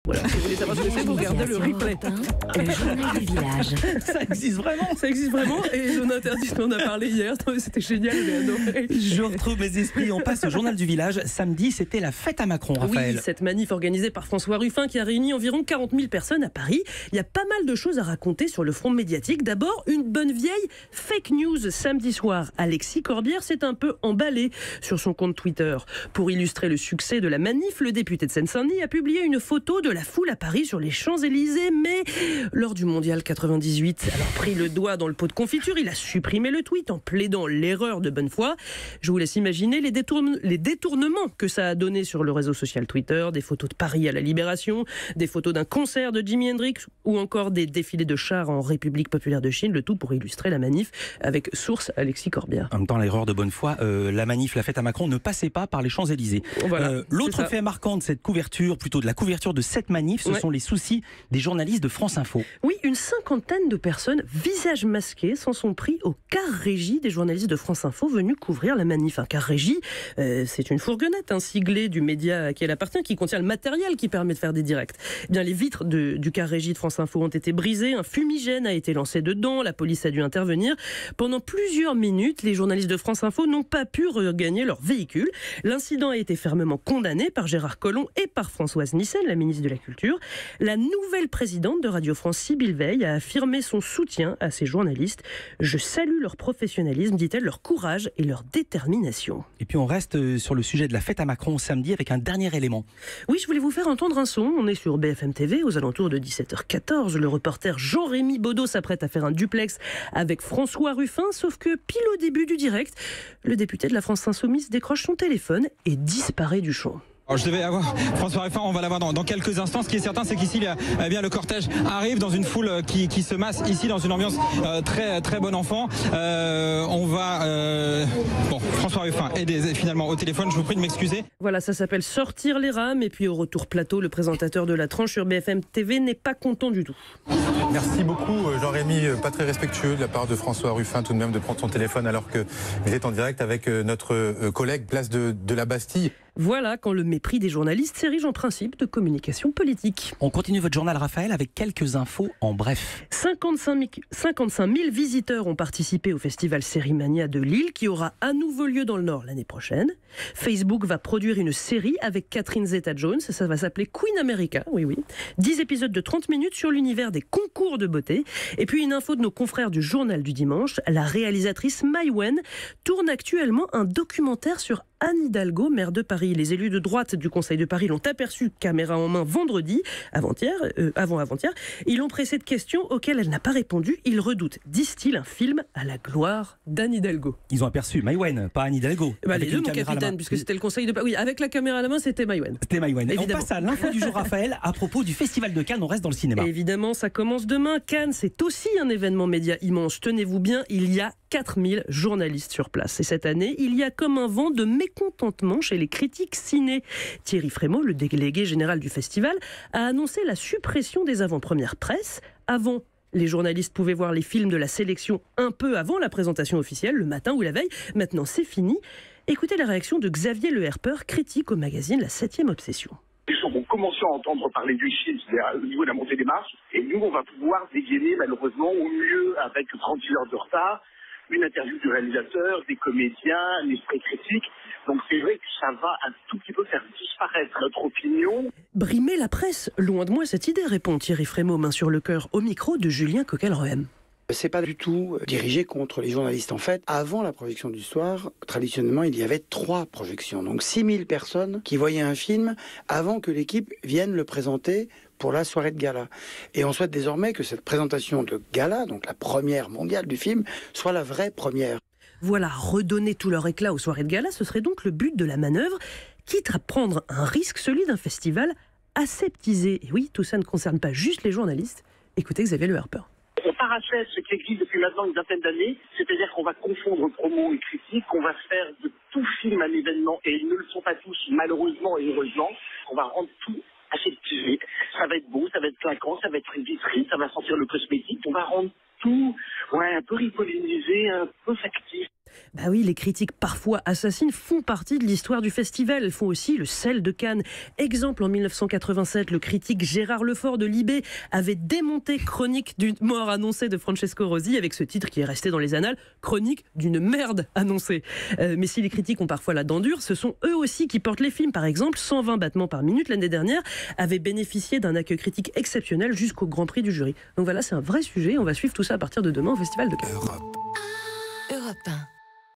Voilà, si vous voulez savoir ce que c'est, vous regardez le replay. Le journal du village. Ça existe vraiment. Ça existe vraiment. Et Zone Interdite, on en a parlé hier. C'était génial, j'ai adoré. Je retrouve mes esprits. On passe au journal du village. Samedi, c'était la fête à Macron, Raphaël. Oui, cette manif organisée par François Ruffin qui a réuni environ 40 000 personnes à Paris. Il y a pas mal de choses à raconter sur le front médiatique. D'abord, une bonne vieille fake news samedi soir. Alexis Corbière s'est un peu emballé sur son compte Twitter. Pour illustrer le succès de la manif, le député de Seine-Saint-Denis a publié une photo de la foule à Paris sur les Champs-Élysées, mais lors du Mondial 98, alors pris le doigt dans le pot de confiture, il a supprimé le tweet en plaidant l'erreur de bonne foi. Je vous laisse imaginer les détournements que ça a donné sur le réseau social Twitter, des photos de Paris à la Libération, des photos d'un concert de Jimi Hendrix ou encore des défilés de chars en République populaire de Chine, le tout pour illustrer la manif avec source Alexis Corbière. En même temps, l'erreur de bonne foi, la manif, la fête à Macron ne passait pas par les Champs-Élysées. Voilà, l'autre fait marquant de cette couverture, plutôt de la couverture de cette manif, ce sont les soucis des journalistes de France Info. Oui, une cinquantaine de personnes, visage masqué, s'en sont pris au car régie des journalistes de France Info venus couvrir la manif. Un car régie, c'est une fourgonnette siglée du média à qui elle appartient, qui contient le matériel qui permet de faire des directs. Eh bien, les vitres du car régie de France Info ont été brisées, un fumigène a été lancé dedans, la police a dû intervenir. Pendant plusieurs minutes, les journalistes de France Info n'ont pas pu regagner leur véhicule. L'incident a été fermement condamné par Gérard Collomb et par Françoise Nyssen, la ministre de la Culture. La nouvelle présidente de Radio France, Sybille Veil, a affirmé son soutien à ces journalistes. Je salue leur professionnalisme, dit-elle, leur courage et leur détermination. Et puis on reste sur le sujet de la fête à Macron samedi avec un dernier élément. Oui, je voulais vous faire entendre un son. On est sur BFM TV aux alentours de 17h14. Le reporter Jean-Rémy Baudot s'apprête à faire un duplex avec François Ruffin, sauf que pile au début du direct, le député de la France Insoumise décroche son téléphone et disparaît du champ. Alors je devais avoir François Ruffin, on va l'avoir dans quelques instants. Ce qui est certain, c'est qu'ici, le cortège arrive dans une foule qui se masse ici dans une ambiance très très bon enfant. François Ruffin est finalement au téléphone. Je vous prie de m'excuser. Voilà, ça s'appelle sortir les rames. Et puis au retour plateau, le présentateur de la tranche sur BFM TV n'est pas content du tout. Merci beaucoup Jean-Rémy, pas très respectueux de la part de François Ruffin tout de même de prendre son téléphone alors que vous êtes en direct avec notre collègue place de la Bastille. Voilà quand le mépris des journalistes s'érige en principe de communication politique. On continue votre journal, Raphaël, avec quelques infos en bref. 55 000 visiteurs ont participé au festival Sérimania de Lille qui aura à nouveau lieu dans le Nord l'année prochaine. Facebook va produire une série avec Catherine Zeta-Jones, ça va s'appeler Queen America, oui. 10 épisodes de 30 minutes sur l'univers des concours de beauté. Et puis une info de nos confrères du Journal du Dimanche, la réalisatrice Maïwenn tourne actuellement un documentaire sur Anne Hidalgo, maire de Paris. Les élus de droite du Conseil de Paris l'ont aperçue caméra en main vendredi, avant-avant-hier. Ils l'ont pressée de questions auxquelles elle n'a pas répondu. Ils redoutent, disent-ils, un film à la gloire d'Anne Hidalgo. Ils ont aperçu Maïwenn, pas Anne Hidalgo. Les deux, mon capitaine, puisque c'était le Conseil de Paris. Oui, avec la caméra à la main, c'était Maïwenn. C'était Maïwenn. Et on Évidemment. passe à l'info du jour, Raphaël, à propos du Festival de Cannes. On reste dans le cinéma. Et évidemment, ça commence demain. Cannes, c'est aussi un événement média immense. Tenez-vous bien, il y a 4000 journalistes sur place. Et cette année, il y a comme un vent de mécontentement chez les critiques ciné. Thierry Frémaux, le délégué général du festival, a annoncé la suppression des avant-premières presse. Avant, les journalistes pouvaient voir les films de la sélection un peu avant la présentation officielle, le matin ou la veille. Maintenant, c'est fini. Écoutez la réaction de Xavier Le Herpeur, critique au magazine La 7e Obsession. Les gens vont commencer à entendre parler du film, c'est-à-dire au niveau de la montée des marches, et nous, on va pouvoir dégainer, malheureusement, au mieux, avec 36 heures de retard, une interview du réalisateur, des comédiens, l'esprit critique. Donc c'est vrai que ça va un tout petit peu faire disparaître notre opinion. Brimer la presse, loin de moi cette idée, répond Thierry Frémaux, main sur le cœur, au micro de Julien Coquel-Rohem. C'est pas du tout dirigé contre les journalistes. En fait, avant la projection du soir, traditionnellement, il y avait 3 projections. Donc 6000 personnes qui voyaient un film avant que l'équipe vienne le présenter pour la soirée de gala. Et on souhaite désormais que cette présentation de gala, donc la première mondiale du film, soit la vraie première. Voilà, redonner tout leur éclat aux soirées de gala, ce serait donc le but de la manœuvre, quitte à prendre un risque, celui d'un festival aseptisé. Et oui, tout ça ne concerne pas juste les journalistes. Écoutez Xavier Le Herpeur. On parachève ce qui existe depuis maintenant une vingtaine d'années, c'est-à-dire qu'on va confondre promo et critique, qu'on va faire de tout film un événement, et ils ne le sont pas tous, malheureusement et heureusement. On va rendre tout aseptisé. Ça va être beau, ça va être clinquant, ça va être une vitrine, ça va sentir le cosmétique. On va rendre surtout un peu ripollinisé, un peu factice. Bah oui, les critiques parfois assassines font partie de l'histoire du festival. Elles font aussi le sel de Cannes. Exemple, en 1987, le critique Gérard Lefort de Libé avait démonté Chronique d'une mort annoncée de Francesco Rosi avec ce titre qui est resté dans les annales, Chronique d'une merde annoncée. Mais si les critiques ont parfois la dent dure, ce sont eux aussi qui portent les films. Par exemple, 120 battements par minute l'année dernière avait bénéficié d'un accueil critique exceptionnel jusqu'au Grand Prix du jury. Donc voilà, c'est un vrai sujet. On va suivre tout ça à partir de demain au Festival de Cannes. Europe 1.